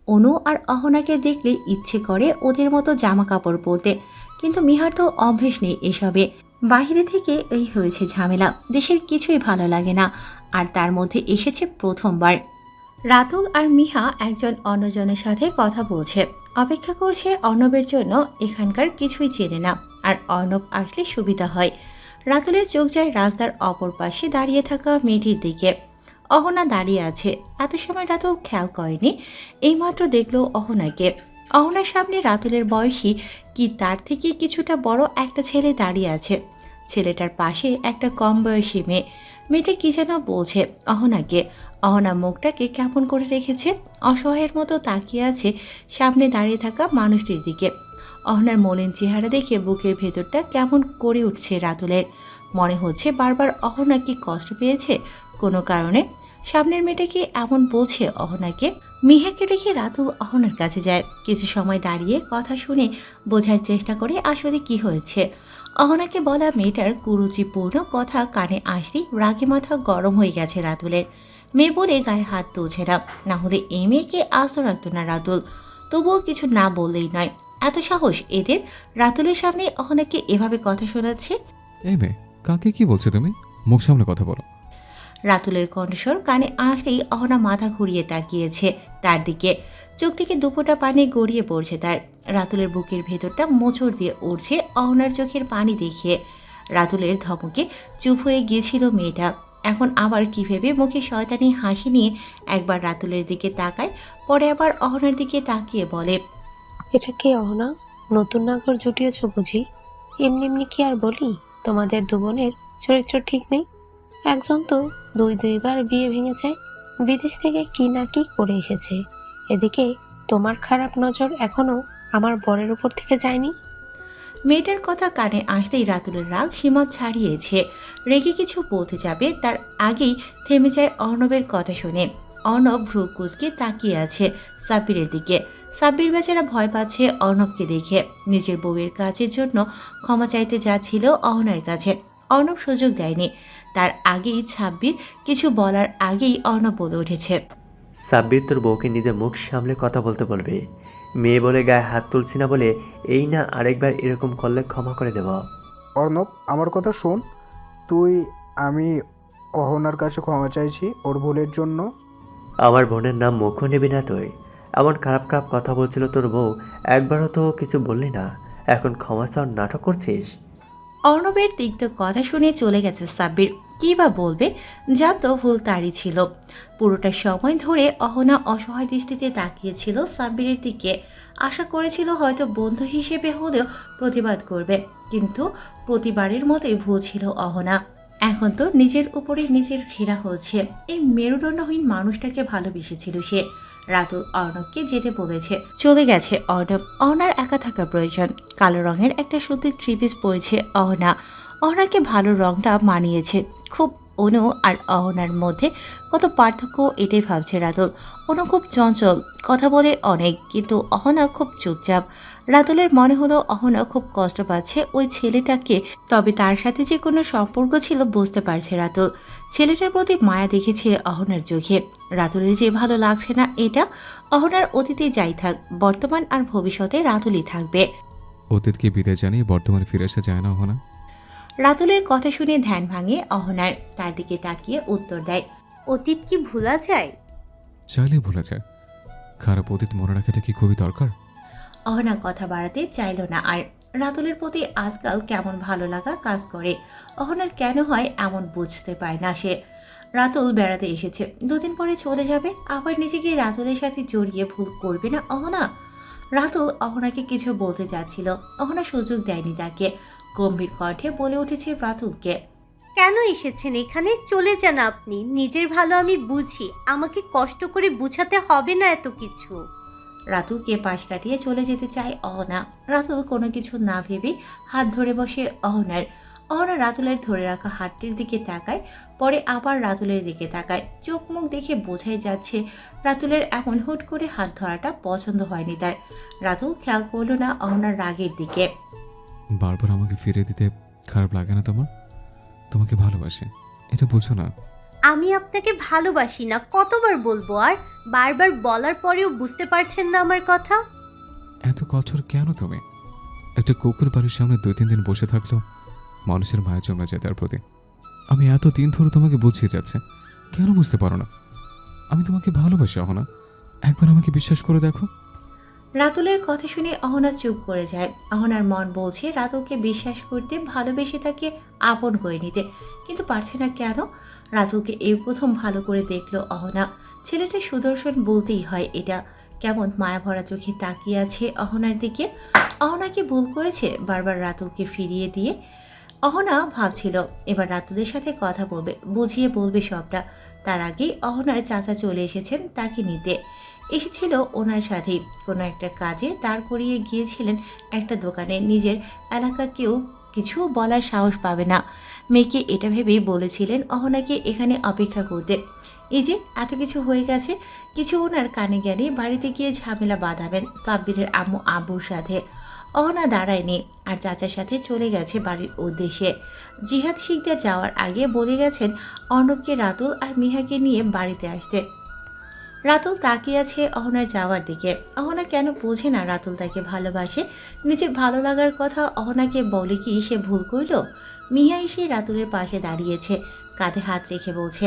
অনু আর অহনাকে দেখলে ইচ্ছে করে ওদের মতো জামা কাপড় পরতে, কিন্তু মিহার তো অভ্যেস নেই এসবে। বাইরে থেকে এই হয়েছে ঝামেলা, দেশের কিছুই ভালো লাগে না, আর তার মধ্যে এসেছে প্রথমবার। রাতুল আর মিহা একজন অন্যজনের সাথে কথা বলছে, অপেক্ষা করছে অর্ণবের জন্য। এখানকার কিছুই চেনে না, আর অর্ণব আসলে সুবিধা হয়। রাতুলের চোখ যায় রাস্তার অপর পাশে দাঁড়িয়ে থাকা মেয়েটির দিকে। অহনা দাঁড়িয়ে আছে, এত সময় রাতুল খেয়াল করেনি, এইমাত্র দেখলো অহনাকে। অহনার সামনে রাতুলের বয়সী কি তার থেকে কিছুটা বড় একটা ছেলে দাঁড়িয়ে আছে। ছেলেটার পাশে একটা কম বয়সী মেয়ে। মেয়েটা কি যেন বলছে অহনাকে। অহনা মুখটাকে কেমন করে রেখেছে, অসহায়ের মতো তাকিয়ে আছে সামনে দাঁড়িয়ে থাকা মানুষটির দিকে। অহনার মলিন চেহারা দেখে বুকের ভেতরটা কেমন করে উঠছে রাতুলের। মনে হচ্ছে বারবার অহনা কি কষ্ট পেয়েছে কোনো কারণে। সামনের মেয়েটা কি এমন বলছে অহনাকে। মিহাকে রেখে রাতুল অহনার কাছে যায়, কিছু সময় দাঁড়িয়ে কথা শুনে বোঝার চেষ্টা করে আসলে কি হয়েছে। অহনাকে বলা মেয়েটার কুরুচিপূর্ণ কথা কানে আসতেই রাগে মাথা গরম হয়ে গেছে রাতুলের। মেয়ে বলে গায়ে হাত তুলছে না, না হলে এই মেয়েকে আস্ত রাখত না রাতুল। তবুও কিছু না বললেই নয়, এত সাহস এদের রাতুলের সামনে অহনাকে এভাবে কথা শোনাচ্ছে। এই মেয়ে, কাকে কি বলছো তুমি? মুখ সামনে কথা বলো। রাতুলের কণ্ঠস্বর কানে আসতেই অহনা মাথা ঘুরিয়ে তাকিয়েছে তার দিকে। চোখ থেকে দুপোটা পানি গড়িয়ে পড়ছে তার। রাতুলের বুকের ভেতরটা মোচড় দিয়ে উঠছে অহনার চোখের পানি দেখিয়ে। রাতুলের ধমকে চুপ হয়ে গিয়েছিল মেয়েটা, এখন আবার কি ভেবে মুখে শয়তানি হাসি নিয়ে একবার রাতুলের দিকে তাকায়, পরে আবার অহনার দিকে তাকিয়ে বলে, এটা কে অহনা? নতুন নাগর জুটিয়েছ বুঝি? এমনি এমনি কি আর বলি, তোমাদের দু বোনের চরিত্র ঠিক নেই। একজন তো দুইবার বিয়ে ভেঙেছে, বিদেশ থেকে কি না কি করে এসেছে। এদিকে তোমার খারাপ নজর এখনো আমার বরের উপর থেকে যায়নি। মেয়েটার কথা কানে আসতেই রাতুলের রাগ সীমা ছাড়িয়েছে। রেগে কিছু বলতে যাবে তার আগেই থেমে যায় অর্ণবের কথা শুনে। অর্ণব ভ্রু কুঁচকে তাকিয়ে আছে সাব্বিরের দিকে। সাব্বির বেচারা ভয় পাচ্ছে অর্ণবকে দেখে। নিজের বউয়ের কাজের জন্য ক্ষমা চাইতে যাচ্ছিল অহনার কাছে, অর্ণব সুযোগ দেয়নি। তার আগেই সাব্বির কিছু বলার আগেই অর্ণব বলে উঠেছে, সাব্বির তোর বউকে নিজের মুখ সামলে কথা বলতে বলবে। মেয়ে বলে গায়ে হাত তুলছি না বলে এই না আরেকবার এরকম করলে ক্ষমা করে দেব। অর্ণব, আমার কথা শোন। তুই আমি অহনার কাছে ক্ষমা চাইছি ওর ভুলের জন্য। আমার বোনের নাম মুখও নেবি না তুই। এমন খারাপ খারাপ কথা বলছিল তোর বউ, একবারও তো কিছু বললি না, এখন ক্ষমা চাওয়ার নাটক করছিস। অর্ণবের তিক্ত কথা শুনে চলে গেছে সাব্বির। কী বা বলবে, জানতো ভুল তারই ছিল। পুরোটা সময় ধরে অহনা অসহায় দৃষ্টিতে তাকিয়েছিল সাব্বিরের দিকে। আশা করেছিল হয়তো বন্ধু হিসেবে হলেও প্রতিবাদ করবে, কিন্তু প্রতিবারের মতোই ভুল ছিল অহনা। এখন তো নিজের উপরে নিজের ঘৃণা হচ্ছে। এই মেরুদণ্ডহীন মানুষটাকে ভালোবেসেছিল সে। রাতুল অর্ণবকে যেতে বলেছে, চলে গেছে অর্ণব। অহনার একা থাকা প্রয়োজন। কালো রঙের একটা সুতির থ্রি পিস পরেছে অহনা। অহনাকে ভালো রংটা মানিয়েছে খুব। অনু আর অহনার মধ্যে কত পার্থক্য এটাই ভাবছে রাতুল। অনু খুব চঞ্চল, কথা বলে অনেক, কিন্তু অহনা খুব চুপচাপ। রাতুলের মনে হলো অহনা খুব কষ্ট পাচ্ছে ওই ছেলেটাকে, তবে তার সাথে যে কোনো সম্পর্ক ছিল বুঝতে পারছে রাতুল। ছেলেটার প্রতি মায়া দেখেছে অহনার চোখে। রাতুলের যে ভালো লাগছে না এটা। অহনার অতীতে যাই থাক, বর্তমান আর ভবিষ্যতে রাতুলই থাকবে। অতীতকে বিদায় জানিয়ে বর্তমানে ফিরে আসা যায় না অহনা। রাতুলের কথা শুনে ধ্যান ভাঙে অহনার, তার দিকে তাকিয়ে উত্তর দেয়, অতীত কি ভোলা যায়? চাইলে ভুলে যায়। খারাপ অতীত মনে রাখাটা কি খুবই দরকার? অহনা কথা বাড়াতে চাইল না আর। রাতুলের প্রতি আজকাল কেমন ভালো লাগা কাজ করে। অহনার কেন হয় এমন বুঝতে পায় না সে। রাতুল বেড়াতে এসেছে, দুদিন পরে চলে যাবে, আবার নিজেকে রাতুলের সাথে জড়িয়ে ভুল করবে না অহনা। রাতুল অহনাকে কিছু বলতে যাচ্ছিল, অহনা সুযোগ দেয়নি তাকে। গম্ভীর কণ্ঠে বলে উঠেছে রাতুলকে, কেন এসেছেন এখানে? চলে যান আপনি। নিজের ভালো আমি বুঝি, আমাকে কষ্ট করে বুঝাতে হবে না এত কিছু। রাতুলকে পাশ কাটিয়ে চলে যেতে চায় অহনা। রাতুল কোনো কিছু না ভেবে হাত ধরে বসে অহনার। অহনা রাতুলের ধরে রাখা হাতটির দিকে তাকায়, পরে আবার রাতুলের দিকে তাকায়। চোখ মুখ দেখে বোঝাই যাচ্ছে রাতুলের এমন হুট করে হাত ধরাটা পছন্দ হয়নি তার। রাতুল খেয়াল করলো না অহনার রাগের দিকে। বারবার আমাকে ফিরিয়ে দিতে খারাপ লাগে না তোমার? তোমাকে ভালোবাসে, এটা বুঝো না? আমি আপনাকে ভালোবাসি না, কতবার বলবো আর? বারবার বলার পরেও বুঝতে পারছেন না আমার কথা। এত কঠোর কেন তুমি? একটা কুকুর বাড়ির সামনে 2-3 দিন বসে থাকলেও মানুষের মায়া জমে যায় তার প্রতি। আমি এত দিন ধরে তোমাকে বুঝিয়ে যাচ্ছে, কেন বুঝতে পারো না? আমি তোমাকে ভালোবাসি অহনা, একবার আমাকে বিশ্বাস করে দেখো। রাতুলের কথা শুনে অহনা চুপ করে যায়। অহনার মন বলছে রাতুলকে বিশ্বাস করতে, ভালোবেসে তাকে আপন করে নিতে, কিন্তু পারছে না কেন। রাতুলকে এই প্রথম ভালো করে দেখলো অহনা। ছেলেটা সুদর্শন বলতেই হয় এটা। কেমন মায়া ভরা চোখে তাকিয়ে আছে অহনার দিকে। অহনা কি ভুল করেছে বারবার রাতুলকে ফিরিয়ে দিয়ে? অহনা ভাবছিল এবার রাতুলের সাথে কথা বলবে, বুঝিয়ে বলবে সবটা। তার আগেই অহনার চাচা চলে এসেছেন তাকে নিতে। এসেছিল ওনার সাথেই কোনো একটা কাজে, দাঁড় করিয়ে গিয়েছিলেন একটা দোকানে। নিজের এলাকা কেউ কিছু বলার সাহস পাবে না, মেয়েকে এটা ভেবেই বলেছিলেন অহনাকে এখানে অপেক্ষা করতে। এই যে এত কিছু হয়ে গেছে, কিছু ওনার কানে গেলে বাড়িতে গিয়ে ঝামেলা বাঁধাবেন সাব্বিরের আম্মু আব্বুর সাথে। অহনা দাঁড়ায়নি আর চাচার সাথে চলে গেছে বাড়ির উদ্দেশ্যে। জিহাদ শিকদার যাওয়ার আগে বলে গেছেন অর্ণবকে, রাতুল আর মিহাকে নিয়ে বাড়িতে আসতে। রাতুল তাকিয়ে আছে অহনার যাওয়ার দিকে। অহনা কেন বোঝে না রাতুল তাকে ভালোবাসে? নিজের ভালো লাগার কথা অহনাকে বলে কি সে ভুল করলো? মিহা এসে রাতুলের পাশে দাঁড়িয়েছে, কাঁধে হাত রেখে বলছে,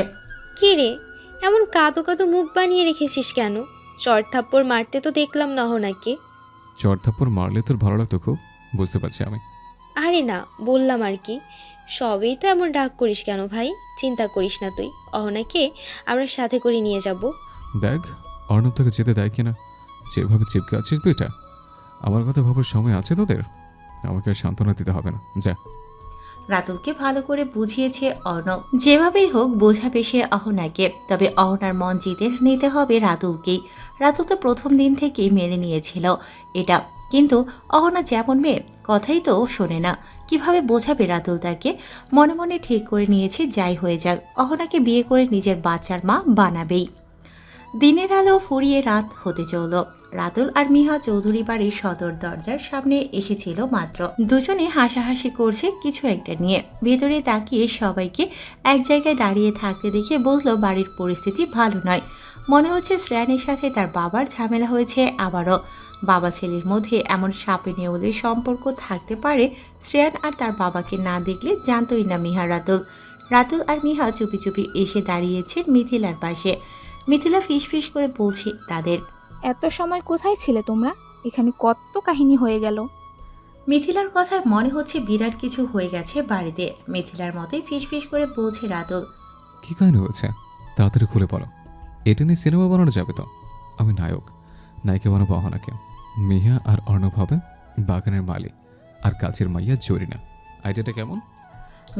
কি রে, এমন কাঁদো কাঁদো মুখ বানিয়ে রেখেছিস কেন? চড় থাপ্পড় মারতে তো দেখলাম না নাকি? চড় থাপ্পড় মারলে তোর ভালো লাগতো খুব, বুঝতে পারছি আমি। আরে না, বললাম আর কি। সবেই তো এমন রাগ করিস কেন ভাই? চিন্তা করিস না তুই, অহনাকে আমরা সাথে করে নিয়ে যাব। দেখ অর্ণব তোকে যেতে দেয় কিনা। যেভাবে চিপকে আছিস তুইটা, আমার কথা ভাবার সময় আছে তোদের? আমাকে আর সান্ত্বনা দিতে হবে না, যা। রাতুলকে ভালো করে বুঝিয়েছে অর্ণব। যেভাবেই হোক বোঝাবে সে অহনাকে, তবে অহনার মন জিতে নিতে হবে রাতুলকেই। রাতুল তো প্রথম দিন থেকেই মেনে নিয়েছিল এটা, কিন্তু অহনা যেমন মেয়ে, কথাই তো শোনে না। কিভাবে বোঝাবে রাতুল তাকে? মনে মনে ঠিক করে নিয়েছে যাই হয়ে যাক অহনাকে বিয়ে করে নিজের বাচ্চার মা বানাবেই। দিনের আলো ফুরিয়ে রাত হতে চলল। রাতুল আর মিহা চৌধুরী বাড়ির সদর দরজার সামনে এসেছিল মাত্র। দুজনে হাসাহাসি করছে কিছু একটা নিয়ে। ভেতরে তাকিয়ে সবাইকে এক জায়গায় দাঁড়িয়ে থাকতে দেখে বুঝলো বাড়ির পরিস্থিতি ভালো নয়। মনে হচ্ছে শ্রেয়ানের সাথে তার বাবার ঝামেলা হয়েছে আবারও। বাবা ছেলের মধ্যে এমন সাপে নেউলের সম্পর্ক থাকতে পারে, শ্রেয়ান আর তার বাবাকে না দেখলে জানতোই না মিহা রাতুল। রাতুল আর মিহা চুপি চুপি এসে দাঁড়িয়েছে মিথিলার পাশে। মিথিলা ফিসফিস করে বলছে তাদের, এত সময় কোথায় ছিলে তোমরা? এখানে কত কাহিনী হয়ে গেল। মিথিলার কথায় মনে হচ্ছে বিরাট কিছু হয়ে গেছে বাড়িতে। মিথিলার মতোই ফিসফিস করে বলছে রাতুল, কি কাহিনী হয়েছে তাড়াতাড়ি খুলে বলো। এটা নিয়ে সিনেমা বানানো যাবে তো? আমি নায়ক, নায়িকা বানাবো অহনাকে। মিহা আর অর্ণব হবে বাগানের মালি, আর কাছের মাইয়া জরিনা। আইডিয়াটা কেমন?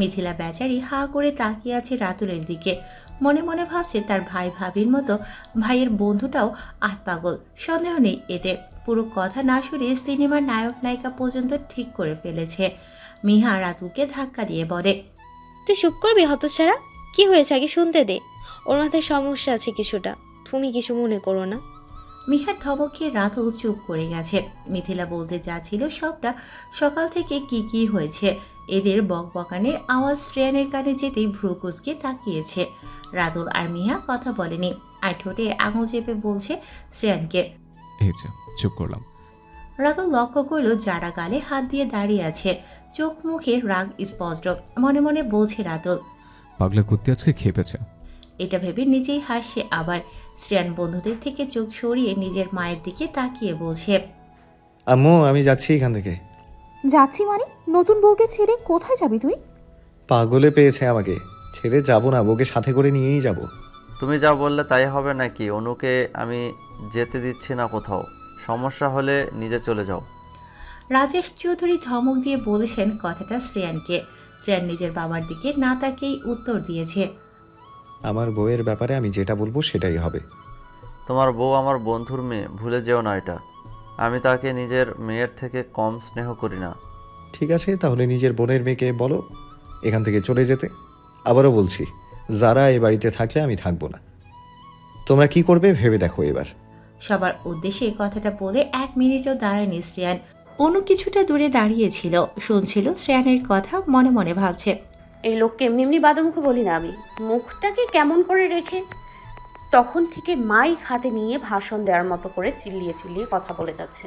মিথিলা বেচারি হা করে তাকিয়ে আছে রাতুলের দিকে। মনে মনে ভাবছে তার ভাই ভাবির মতো ভাইয়ের বন্ধুটাও আতপাগল, সন্দেহ নেই এতে। পুরো কথা না শুনে সিনেমার নায়ক নায়িকা পর্যন্ত ঠিক করে ফেলেছে। মিহা রাতুলকে ধাক্কা দিয়ে বলে, তুই চুপ করবি হতচ্ছাড়া? কি হয়েছে আগে শুনতে দে। ওর মাথায় সমস্যা আছে কিছুটা, তুমি কিছু মনে করো না। মিহার ধমক খেয়ে রাতুল চুপ করে গেছে। মিথিলা বলতে যাচ্ছিল সবটা, সকাল থেকে কি কি হয়েছে। এদের বকবকানের আওয়াজ শ্রেয়ানের কানে যেতেই ভ্রু কুঁচকে তাকিয়েছে। রাতুল আর মিহা কথা বলেনি, আর ঠোঁটে আঙুল চেপে বলছে শ্রেয়ানকে। এই যে চুপ করলাম। রাতুল লক্ষ্য করলো যারা গালে হাত দিয়ে দাঁড়িয়ে আছে, চোখ মুখে রাগ স্পষ্ট। মনে মনে বলছে রাতুল, পাগলা কুত্তি আজকে খেপেছে। এটা ভেবে নিজেই হাসছে আবার। শ্রেয়ান বন্ধুদের থেকে চোখ সরিয়ে নিজের মায়ের দিকে তাকিয়ে বলছে, আম্মু আমি যাচ্ছি এখান থেকে। যাচ্ছি মানে? নতুন বউকে ছেড়ে কোথায় যাবি তুই? পাগলে পেয়েছে আমাকে, ছেড়ে যাব না, বউকে সাথে করে নিয়েই যাব। তুমি যা বললে তাই হবে নাকি? অনুকে আমি যেতে দিচ্ছি না কোথাও, সমস্যা হলে নিজে চলে যাও। রাজেশ চৌধুরী ধমক দিয়ে বলেছেন কথাটা শ্রেয়ানকে। শ্রেয়ান নিজের বাবার দিকে না তাকিয়েই উত্তর দিয়েছে, আমার বউয়ের ব্যাপারে আমি যেটা বলবো সেটাই হবে। তোমার বউ আমার বন্ধুর মেয়ে, ভুলে যেও না এটা। আমি তাকে নিজের মেয়ের থেকে কম স্নেহ করি না। ঠিক আছে, তাহলে নিজের বোনের মেয়েকে বলো এখান থেকে চলে যেতে। আবারও বলছি, যারা এই বাড়িতে থাকলে আমি থাকবো না। তোমরা কি করবে ভেবে দেখো এবার। সবার উদ্দেশ্যে কথাটা বলে 1 মিনিটও দাঁড়ায়নি শ্রেয়ান। অনু কিছুটা দূরে দাঁড়িয়েছিল, শুনছিল শ্রেয়ানের কথা, মনে মনে ভাবছে, এই লোককে এমনি এমনি বাদমুখো বলি না আমি। মুখটাকে কেমন করে রেখে তখন থেকে মাইক হাতে নিয়ে ভাষণ দেওয়ার মতো করে চিল্লিয়ে চিল্লিয়ে কথা বলে যাচ্ছে।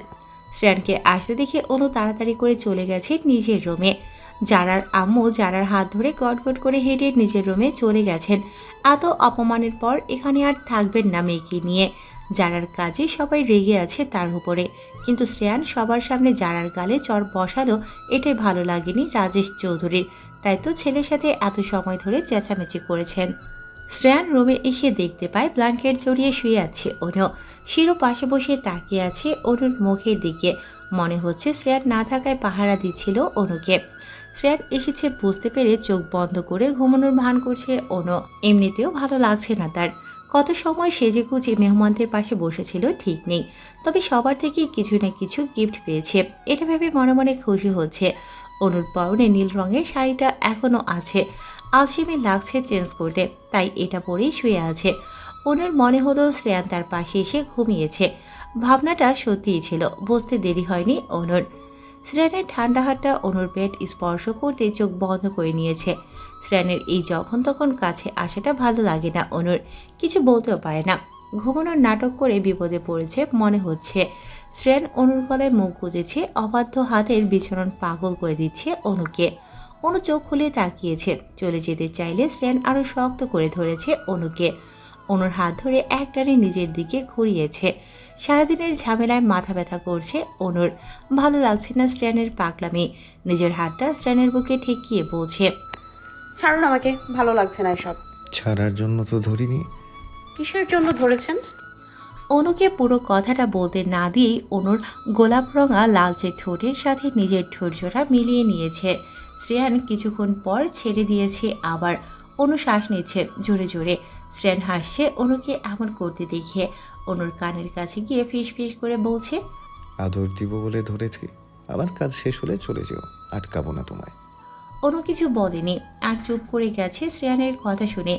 শ্রেয়ানকে আসতে দেখে অনু তাড়াতাড়ি করে চলে গেছে নিজের রুমে। জারার আম্মু জারার হাত ধরে গটগট করে হেঁটে নিজের রুমে চলে গেছেন। এত অপমানের পর এখানে আর থাকবেন না মেয়েকে নিয়ে। জারার কাজে সবাই রেগে আছে তার উপরে, কিন্তু শ্রেয়ান সবার সামনে জারার গালে চড় বসালো, এটাই ভালো লাগেনি রাজেশ চৌধুরীর। তাই তো ছেলের সাথে এত সময় ধরে চেঁচামেচি করেছেন। শ্রেয়ান রুমে এসে দেখতে পায় ব্ল্যাঙ্কেট জড়িয়ে শুয়ে আছে অনু। শিরো পাশে বসে তাকিয়ে আছে অনুর মুখের দিকে। মনে হচ্ছে শ্রেয়ান না থাকায় পাহারা দিচ্ছিল অনুকে। শ্রেয়ান এসেছে বুঝতে পেরে চোখ বন্ধ করে ঘুমানোর ভান করছে অনু। এমনিতেও ভালো লাগছে না তার। কত সময় সেজে গুজে মেহমানদের পাশে বসেছিল ঠিক নেই, তবে সবার থেকে কিছু না কিছু গিফট পেয়েছে, এটা ভেবে মনে মনে খুশি হচ্ছে। অনুর পরনে নীল রঙের শাড়িটা এখনও আছে, আলসেমি লাগছে চেঞ্জ করতে, তাই এটা পরেই শুয়ে আছে। অনুর মনে হলো শ্রেয়ান তার পাশে এসে ঘুমিয়েছে। ভাবনাটা সত্যিই ছিল, বুঝতে দেরি হয়নি অনুর। শ্রেয়ানের ঠান্ডা হাতটা অনুর পেট স্পর্শ করতে চোখ বন্ধ করে নিয়েছে। শ্রেয়ানের এই যখন তখন কাছে আসাটা ভালো লাগে না অনুর, কিছু বলতেও পারে না। ঘুমানোর নাটক করে বিপদে পড়েছে মনে হচ্ছে। শ্রেয়ান অনুর গলায় মুখ গুজেছে, অবাধ্য হাতের বিছানন পাগল করে দিচ্ছে অনুকে। অনু চোখ খুলে তাকিয়েছে, চলে যেতে চাইলে শ্রেয়ান আরও শক্ত করে ধরেছে অনুকে। অনুর হাত ধরে একটানে নিজের দিকে ঘুরিয়েছে। সারাদিনের ঝামেলায় মাথা ব্যথা করছে অনুর, ভালো লাগছে না শ্রেয়ানের পাগলামি। নিজের হাতটা শ্রেয়ানের বুকে ঠেকিয়ে বলছে, ছাড়ুন আমাকে, ভালো লাগছে না এসব। ছাড়ার জন্য তো ধরিনি। কিসের জন্য ধরেছেন? অনুকে পুরো কথাটা বলতে না দিয়েই অনুর গোলাপ রঙা লালচে ঠোঁটের সাথে নিজের ঠোঁটজোড়া মিলিয়ে নিয়েছে। শ্রেয়ান কিছুক্ষণ পর ছেড়ে দিয়েছে আবার। অনু শ্বাস নিচ্ছে জোরে জোরে। শ্রেয়ান হাসছে অনুকে এমন করতে দেখে। অনুর কানের কাছে গিয়ে ফিস ফিস করে বলছে, আদর দিব বলে ধরেছি, আমার কাজ শেষ হলে চলে যেও, আটকাবো না তোমায়। অনু কিছু বলেনি, আর চুপ করে গেছে শ্রেয়ানের কথা শুনে।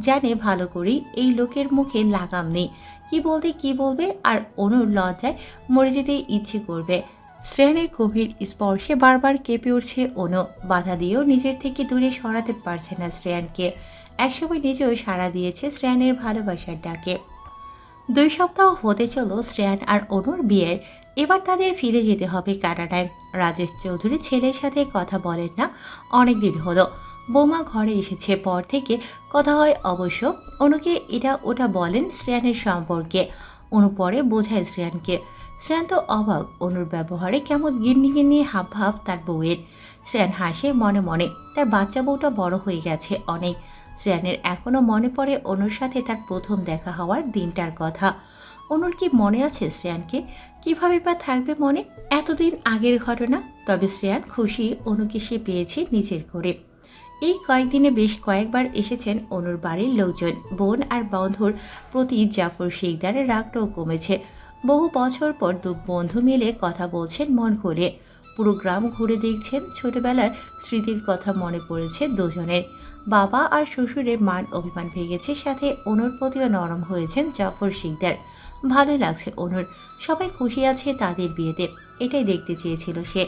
জানে ভালো করেই এই লোকের মুখে লাগাম নেই, কি বলতে কি বলবে, আর অনুর লজ্জায় মরে যেতে ইচ্ছে করবে। শ্রেয়ানের গভীর স্পর্শে বারবার কেঁপে উঠছে অনু। বাধা দিয়েও নিজের থেকে দূরে সরাতে পারছে না শ্রেয়ানকে। একসময় নিজেও সাড়া দিয়েছে শ্রেয়ানের ভালোবাসার ডাকে। 2 সপ্তাহ হতে চলো শ্রেয়ান আর অনুর বিয়ের। এবার তাদের ফিরে যেতে হবে কানাডায়। রাজেশ চৌধুরী ছেলের সাথে কথা বলেন না অনেক দিন হলো। বৌমা ঘরে এসেছে পর থেকে কথা হয় অবশ্য। অনুকে এটা ওটা বলেন শ্রেয়ানের সম্পর্কে। অনু পরে বোঝায় শ্রেয়ানকে। শ্রেয়ান তো অবাক অনুর ব্যবহারে, কেমন গিন্নি গিন্নি হাব ভাব তার বউয়ের। শ্রেয়ান হাসে মনে মনে, তার বাচ্চা বউটা বড় হয়ে গেছে অনেক। শ্রেয়ানের এখনও মনে পড়ে অনুর সাথে তার প্রথম দেখা হওয়ার দিনটার কথা। অনুর কি মনে আছে শ্রেয়ানকে? কিভাবে বা থাকবে মনে, এতদিন আগের ঘটনা। তবে শ্রেয়ান খুশি অনুকে সে পেয়েছে নিজের করে। এই কয়েকদিনে বেশ কয়েকবার এসেছেন অনুর বাড়ির লোকজন। বোন আর বন্ধুর প্রতি জাফর শিকদারের রাগটাও কমেছে। বহু বছর পর 2 বন্ধু মিলে কথা বলছেন মন খুলে। পুরো গ্রাম ঘুরে দেখছেন, ছোটবেলার স্মৃতির কথা মনে পড়েছে দুজনের। বাবা আর শ্বশুরের মান অভিমান ভেঙেছে, সাথে অনুর প্রতিও নরম হয়েছেন জাফর শিকদার। ভালোই লাগছে অনুর, সবাই খুশি আছে তাদের বিয়েতে, এটাই দেখতে চেয়েছিল সে।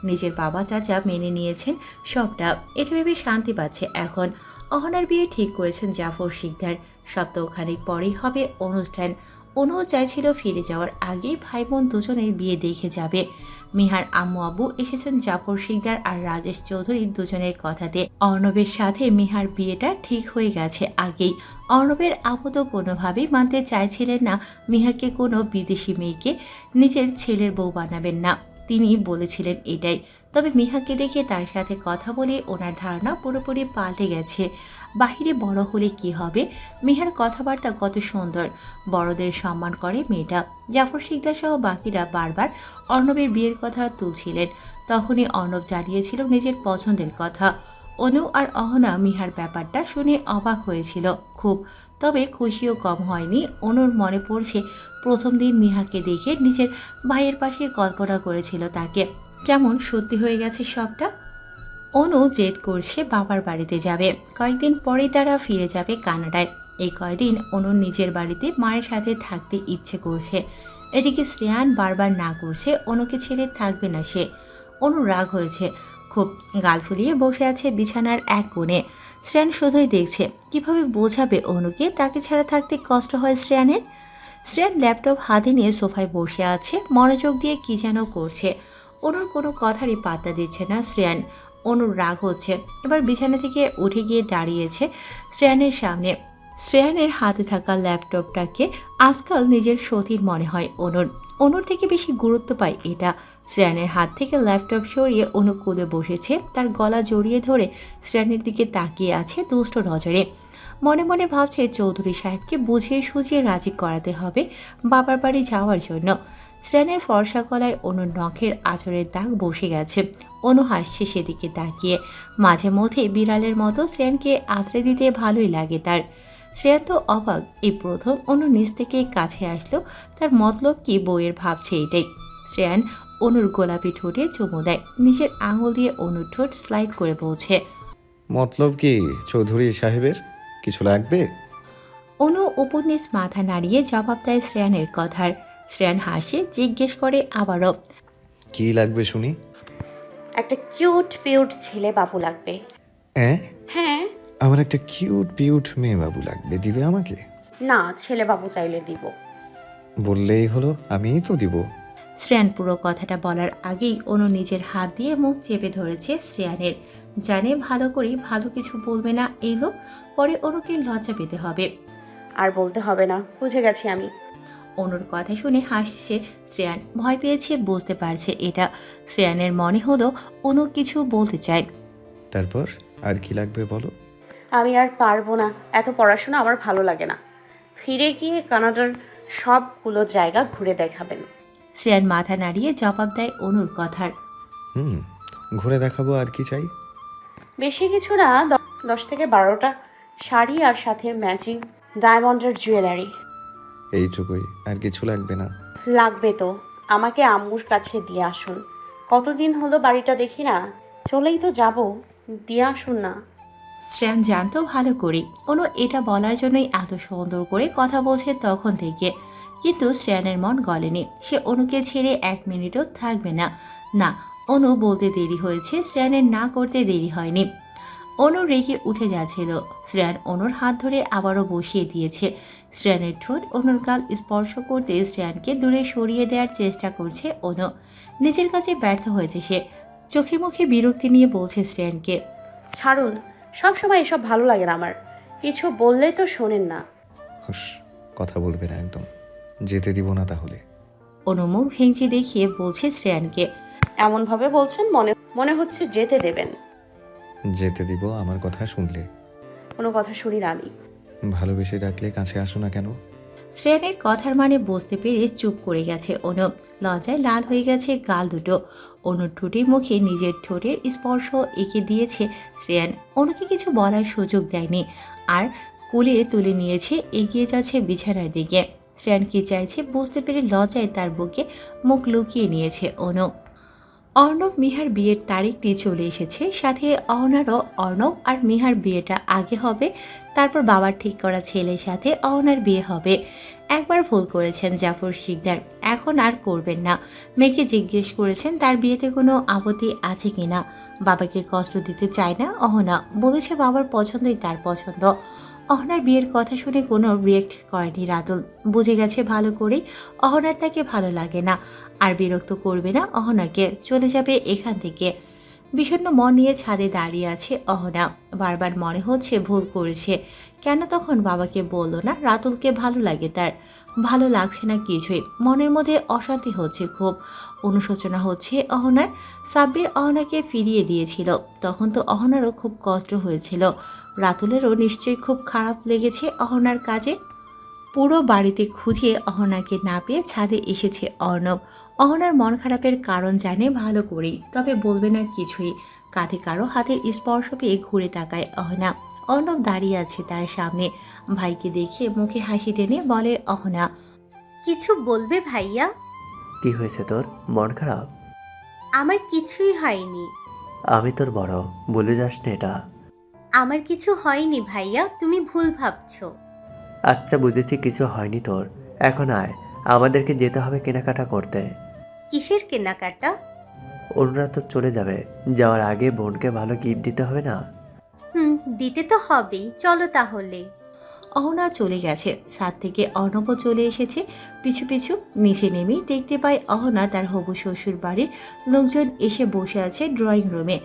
নিজের বাবা চাচা মেনে নিয়েছেন সবটা, এটা ভেবে শান্তি পাচ্ছে এখন। অহনার বিয়ে ঠিক করেছেন জাফর শিকদার। সপ্তাহখানেক পরেই হবে অনুষ্ঠান। অনুও চাইছিল ফিরে যাওয়ার আগে ভাই বোন দুজনের বিয়ে দেখে যাবে। মিহার আম্মু আব্বু এসেছেন জাফর শিকদার আর রাজেশ চৌধুরী দুজনের কথাতে। অর্ণবের সাথে মিহার বিয়েটা ঠিক হয়ে গেছে আগেই। অর্ণবের আম্মু তো কোনোভাবেই মানতে চাইছিলেন না মিহাকে কোনো বিদেশি মেয়েকে নিজের ছেলের বউ বানাবেন না। তিনি বলেছিলেন এটাই। তবে মিহাকে দেখে তার সাথে কথা বলে ওনার ধারণা পুরোপুরি পাল্টে গেছে। বাহিরে বড় হলে কি হবে, মিহার কথাবার্তা কত সুন্দর, বড়দের সম্মান করে মেয়েটা। জাফর শিকদার সহ বাকিরা বারবার অর্ণবের বিয়ের কথা তুলছিলেন। তখনই অর্ণব জানিয়েছিল নিজের পছন্দের কথা। অনু আর অহনা মিহার ব্যাপারটা শুনে অবাক হয়েছিল খুব, তবে খুশিও কম হয়নি। অনুর মনে পড়ছে প্রথম দিন মিহাকে দেখে নিজের ভাইয়ের পাশে কল্পনা করেছিল তাকে, কেমন সত্যি হয়ে গেছে সবটা। অনু জেদ করছে বাবার বাড়িতে যাবে। কয়েকদিন পরেই তারা ফিরে যাবে কানাডায়। এই কয়দিন অনুর নিজের বাড়িতে মায়ের সাথে থাকতে ইচ্ছে করছে। এদিকে শ্রেয়ান বারবার না করছে, অনুকে ছেড়ে থাকবে না সে। অনু রাগ হয়েছে, খুব গাল ফুলিয়ে বসে আছে বিছানার এক কোণে। শ্রেয়ান শুধুই দেখছে কিভাবে বোঝাবে অনুকে তাকে ছাড়া থাকতে কষ্ট হয় শ্রেয়ানের। শ্রেয়ান ল্যাপটপ হাতে নিয়ে সোফায় বসে আছে, মনোযোগ দিয়ে কি যেন করছে। অনুর কোনো কথারই পাত্তা দিচ্ছে না শ্রেয়ান। অনুর রাগ হচ্ছে, এবার বিছানা থেকে উঠে গিয়ে দাঁড়িয়েছে শ্রেয়ানের সামনে। শ্রেয়ানের হাতে থাকা ল্যাপটপটাকে আজকাল নিজের সতীর মনে হয় অনুর থেকে বেশি গুরুত্ব পায় এটা। শ্রেয়ানের হাত থেকে ল্যাপটপ সরিয়ে অনু কোলে বসেছে, তার গলা জড়িয়ে ধরে শ্রেয়ানের দিকে তাকিয়ে আছে দুষ্ট নজরে। মনে মনে ভাবছে চৌধুরী সাহেবকে বুঝিয়ে সুঝিয়ে রাজি করাতে হবে বাবার বাড়ি যাওয়ার জন্য। শ্রেয়ানের ফর্সা গলায় অনুর নখের আঁচড়ের দাগ বসে গেছে। অনু হাসছে সেদিকে তাকিয়ে। মাঝে মধ্যে বিড়ালের মতো শ্রেয়ানকে আঁচড়ে দিতে ভালোই লাগে তার। শ্রেয়ান তো অবাক, এই প্রথম অনু নিজ থেকে কাছে আসলো। তার মতলব কি বউয়ের ভাবছে এটাই। শ্রেয়ান অনুর গোলাপি ঠোঁটে চুমু দেয়, নিজের আঙুল দিয়ে অনুর ঠোঁট স্লাইড করে বলছে, মতলব কি চৌধুরী সাহেবের? কিছু লাগবে? অনু উপর নিচ মাথা নাড়িয়ে জবাব দেয় শ্রেয়ানের কথার। শ্রেয়ান হাসে, জিজ্ঞেস করে আবারও, কি লাগবে শুনি? একটা কিউট পিউট ছেলে বাবু লাগবে। হ্যাঁ। আমার একটা কিউট বিউট মেয়ে বাবু লাগবে, দিবে আমাকে? না, ছেলে বাবু চাইলে দিব। বললেই হলো, আমিই তো দিব। শ্রেয়ান পুরো কথাটা বলার আগেই অনু নিজের হাত দিয়ে মুখ চেপে ধরেছে শ্রেয়ানের। জানে ভালো করেই ভালো কিছু বলবে না এই লোক, পরে অনুকে লজ্জা পেতে হবে। আর বলতে হবে না, বুঝে গেছি আমি। অনুর কথা শুনে হাসছে শ্রেয়ান। ভয় পেয়েছে, বুঝতে পারছে এটা। শ্রেয়ানের মনে হলো অনু কিছু বলতে চায়। তারপর আর কি লাগবে বলো? আমি আর পারবো না, এত পড়াশোনা আমার ভালো লাগে না। ফিরে গিয়ে কানাডার সবগুলো জায়গা ঘুরে দেখাবেন। শ্রেয়ান মাথা নাড়িয়ে জবাব দেয় অনুর কথার। ঘুরে দেখাবো, আর কি চাই? বেশি কিছু না, 10 থেকে 12টা শাড়ি আর সাথে ম্যাচিং ডায়মন্ডের জুয়েলারি। এইটুকুই, আর কিছু লাগবে না? লাগবে তো। আমাকে আম্মুর কাছে দিয়ে আসুন। কতদিন হলো বাড়িটা দেখি না, চলেই তো যাব, দিয়ে আসুন না। শ্রেয়ান জানতো ভালো করে অনু এটা বলার জন্যই এত সুন্দর করে কথা বলছে তখন থেকে, কিন্তু শ্রেয়ানের মন গলেনি। সে অনুকে ছেড়ে 1 মিনিটও থাকবে না। না, অনু বলতে দেরি হয়েছে, শ্রেয়ানের না করতে দেরি হয়নি। অনু রেগে উঠে যাচ্ছিল। শ্রেয়ান অনুর হাত ধরে আবারও বসিয়ে দিয়েছে। শ্রেয়ানের ঠোঁট অনুর গাল স্পর্শ করতে শ্রেয়ানকে দূরে সরিয়ে দেওয়ার চেষ্টা করছে অনু। নিজের কাছে ব্যর্থ হয়েছে সে। চোখে মুখে বিরক্তি নিয়ে বলছে শ্রেয়ানকে, ছাড়ুন, সব সময় এসব ভালো লাগে না আমার। কিছু বললে তো শোনেন না। হুস, কথা বলবে না একদম। যেতে দিব না তাহলে। অনু মুখ ভেঙচি দেখিয়ে বলছে শ্রেয়ানকে, এমন ভাবে বলছেন মনে হচ্ছে যেতে দেবেন। যেতে দিব আমার কথা শুনলে। কোনো কথা শুনি না আমি। ভালোবেসে ডাকলে কাছে আসো না কেন? শ্রেয়ানের কথার মানে বুঝতে পেরে চুপ করে গেছে অনু। লজ্জায় লাল হয়ে গেছে গাল দুটো। অনুর ঠোঁটের মুখে নিজের ঠোঁটের স্পর্শ এঁকে দিয়েছে শ্রেয়ান। অনুকে কিছু বলার সুযোগ দেয়নি, আর কোলে তুলে নিয়েছে, এগিয়ে যাচ্ছে বিছানার দিকে। শ্রেয়ান কি চাইছে বুঝতে পেরে লজ্জায় তার বুকে মুখ লুকিয়ে নিয়েছে অনু। অর্ণব মিহার বিয়ের তারিখটি চলে এসেছে, সাথে অহনারও। অর্ণব আর মিহার বিয়েটা আগে হবে, তারপর বাবার ঠিক করা ছেলের সাথে অহনার বিয়ে হবে। একবার ভুল করেছেন জাফর শিকদার, এখন আর করবেন না। মেয়েকে জিজ্ঞেস করেছেন তার বিয়েতে কোনো আপত্তি আছে কিনা। বাবাকে কষ্ট দিতে চায় না অহনা, বলেছে বাবার পছন্দই তার পছন্দ। অহনার বিয়ের কথা শুনে কোনো রিয়েক্ট করেনি রাতুল। বুঝে গেছে ভালো করেই অহনার তাকে ভালো লাগে না, আর বিরক্ত করবে না অহনাকে, চলে যাবে এখান থেকে। বিষণ্ণ মন নিয়ে ছাদে দাঁড়িয়ে আছে অহনা। বারবার মনে হচ্ছে ভুল করেছে, কেন তখন বাবাকে বলল না রাতুলকে ভালো লাগে তার। ভালো লাগছে না কিছুই, মনের মধ্যে অশান্তি হচ্ছে, খুব অনুশোচনা হচ্ছে অহনার। সাব্বির অহনাকে ফিরিয়ে দিয়েছিল, তখন তো অহনারও খুব কষ্ট হয়েছিল। রাতুলেরও নিশ্চয়ই খুব খারাপ লেগেছে অহনার কাজে। পুরো বাড়িতে খুঁজিয়ে অহনাকে না পেয়ে ছাদে এসেছে অর্ণব। অহনার মন খারাপের কারণ জানে ভালো করেই, তবে বলবে না কিছুই। কাঁধে কারো হাতের স্পর্শ পেয়ে ঘুরে তাকায় অহনা। অর্ণব দাঁড়িয়ে আছে তার সামনে। ভাইকে দেখে মুখে হাসি টেনে বলে অহনা, কিছু বলবে ভাইয়া? কি হয়েছে তোর? মন খারাপ? আমার কিছুই হয়নি। আমি তোর বড়, বলে যাস না এটা। আমার কিছু হয়নি ভাইয়া, তুমি ভুল ভাবছো। আচ্ছা বুঝেছি, কিছু হয়নি তোর। এখন আয়, আমাদেরকে যেতে হবে কেনাকাটা করতে। কিসের কেনাকাটা? অন্যরা তো চলে যাবে, যাওয়ার আগে বোনকে ভালো গিফট দিতে হবে না? দিতে তো হবেই, চলো তাহলে। অহনা চলে গেছে। ছাদ থেকে অর্ণবও চলে এসেছে পিছু পিছু। নিচে নেমেই দেখতে পায় অহনা তার হবু শ্বশুর বাড়ির লোকজন এসে বসে আছে ড্রয়িং রুমে।